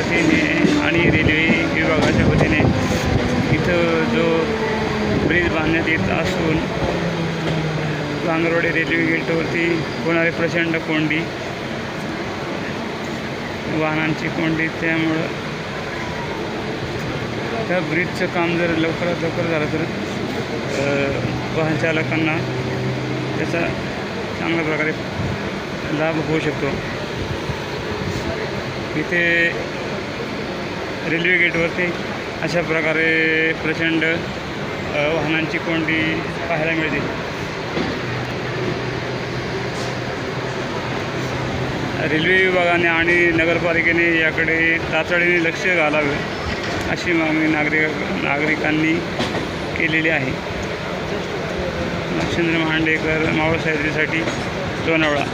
वतीने आणि रेल्वे विभागाच्या वतीने इथं जो ब्रिज बांधण्यात येत असून भांगरवाडी रेल्वे गेटवरती होणारी प्रचंड कोंडी, वाहनांची कोंडी, त्यामुळं त्या ब्रिजचं काम जर लवकरात लवकर झालं तर वाहन चालकांना त्याचा चांगल्या प्रकारे लाभ होऊ शकतो. इथे रेल्वे गेटवरती अशा प्रकारे प्रचंड वाहनांची कोंडी पाहायला मिळते. रेल्वे विभागाने आणि नगरपालिकेने याकडे तातडीने लक्ष घालावे अशी मागणी नागरिकांनी केलेली आहे. लक्ष्मण मांडेकर, मावळ साहित्यासाठी लोणावळा.